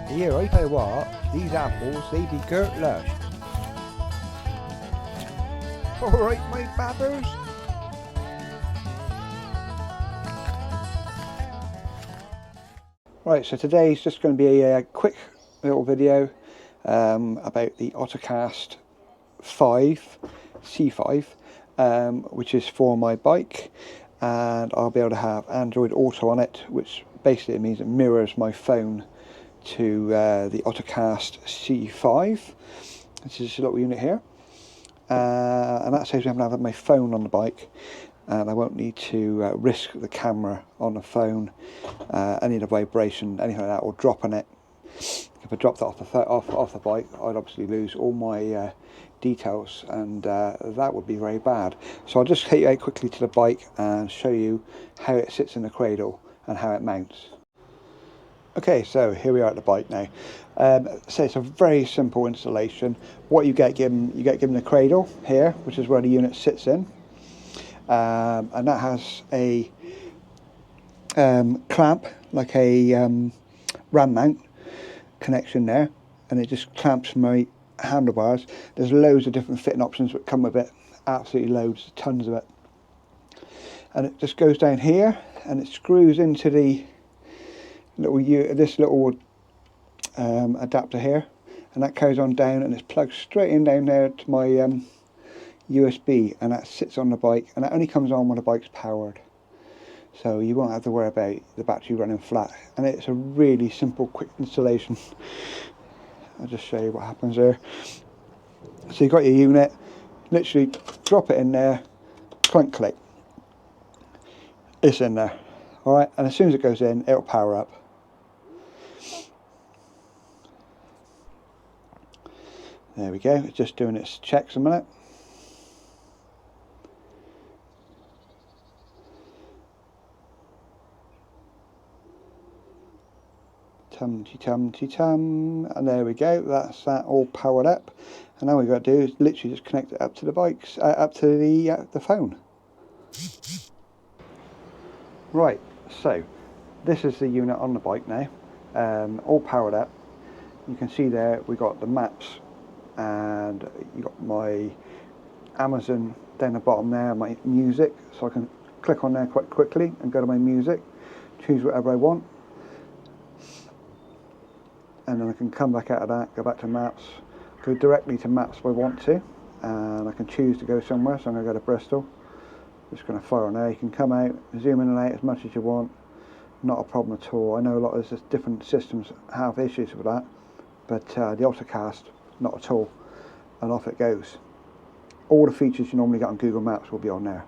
Here, I tell you what, these apples, they be girt lush. Alright, my babbers. Right, so today's just going to be a quick little video about the AutoCast 5, C5, which is for my bike, and I'll be able to have Android Auto on it, which basically means it mirrors my phone to the AutoCast C5. This is a little unit here, and that saves me having to have my phone on the bike, and I won't need to risk the camera on the phone, any of the vibration, anything like that, or dropping it. If I dropped that off the bike, I'd obviously lose all my details, and that would be very bad. So I'll just take you out quickly to the bike and show you how it sits in the cradle and how it mounts. Okay, so here we are at the bike now. So it's a very simple installation. What you get given the cradle here, which is where the unit sits in, and that has a clamp, like a ram mount connection there, and it just clamps my handlebars. There's loads of different fitting options that come with it, absolutely loads, tons of it. And it just goes down here, and it screws into the little adapter here, and that carries on down, and it's plugged straight in down there to my USB, and that sits on the bike, and that only comes on when the bike's powered, so you won't have to worry about the battery running flat. And it's a really simple, quick installation. I'll just show you what happens there. So you've got your unit, literally drop it in there, clunk click, it's in there. Alright, and as soon as it goes in, it'll power up. There we go, it's just doing its checks a minute. Tum-tum, and there we go, that's that all powered up. And now we've got to do is literally just connect it up to the bikes, up to the phone. Right, so this is the unit on the bike now, all powered up. You can see there we got the maps, and you got my Amazon down the bottom there, my music, so I can click on there quite quickly and go to my music, choose whatever I want, and then I can come back out of that, go back to maps, go directly to maps if I want to, and I can choose to go somewhere. So I'm going to go to Bristol, just going to fire on there. You can come out, zoom in and out as much as you want, not a problem at all. I know a lot of different systems have issues with that, but the AutoCast, not at all, and off it goes. All the features you normally get on Google Maps will be on there.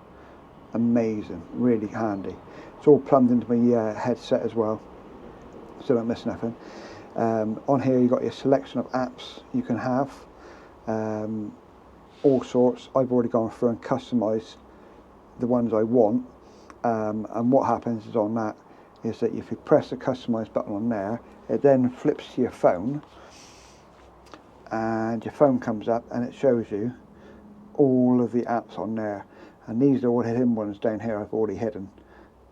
Amazing, really handy. It's all plumbed into my headset as well, so don't miss nothing. On here you've got your selection of apps you can have, all sorts. I've already gone through and customised the ones I want, and what happens is on that is that if you press the customise button on there, it then flips to your phone, and your phone comes up and it shows you all of the apps on there, and these are all hidden ones down here I've already hidden,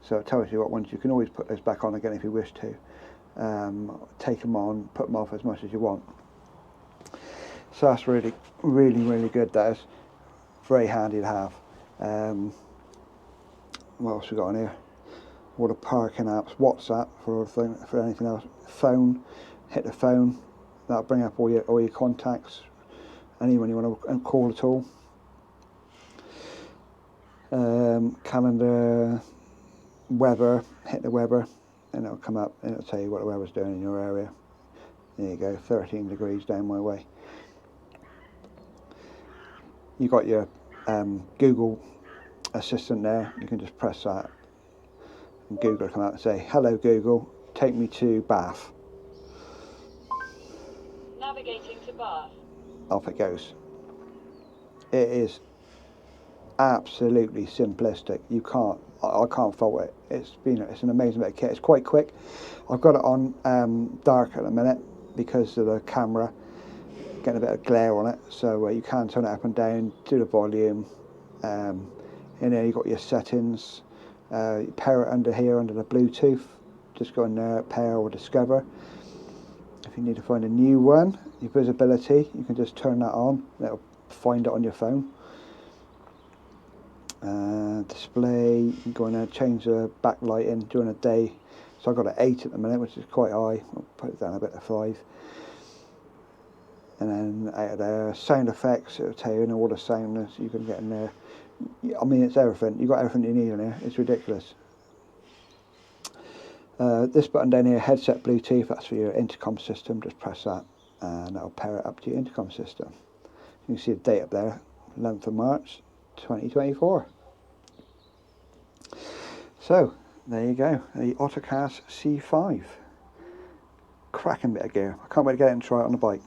so it tells you what ones you can always put those back on again if you wish to. Take them on, put them off as much as you want. So that's really good. That is very handy to have. What else we got on here? All the parking apps, WhatsApp for anything else. Phone, hit the phone, that'll bring up all your contacts, anyone you want to call at all. Calendar, weather, hit the weather, and it'll come up and it'll tell you what the weather's doing in your area. There you go, 13 degrees down my way. You got your Google Assistant there. You can just press that, and Google will come out and say, "Hello Google, take me to Bath." Navigating to Bath. Off it goes. It is absolutely simplistic. I can't fault it. It's an amazing bit of kit. It's quite quick. I've got it on dark at the minute because of the camera getting a bit of glare on it, so you can turn it up and down, do the volume, in there you've got your settings, you pair it under here under the Bluetooth, just go in there, pair or discover. If you need to find a new one, your visibility, you can just turn that on, it'll find it on your phone. Display, you can go in there and change the backlighting during the day. So I've got an 8 at the minute, which is quite high. I'll put it down a bit to 5. And then out of there, sound effects, it'll tell you all the sound you can get in there. I mean, it's everything. You've got everything you need in there. It's ridiculous. This button down here, headset Bluetooth, that's for your intercom system. Just press that and that'll pair it up to your intercom system. You can see the date up there, 11th of March 2024. So there you go, the AutoCast C5. Cracking bit of gear. I can't wait to get it and try it on the bike.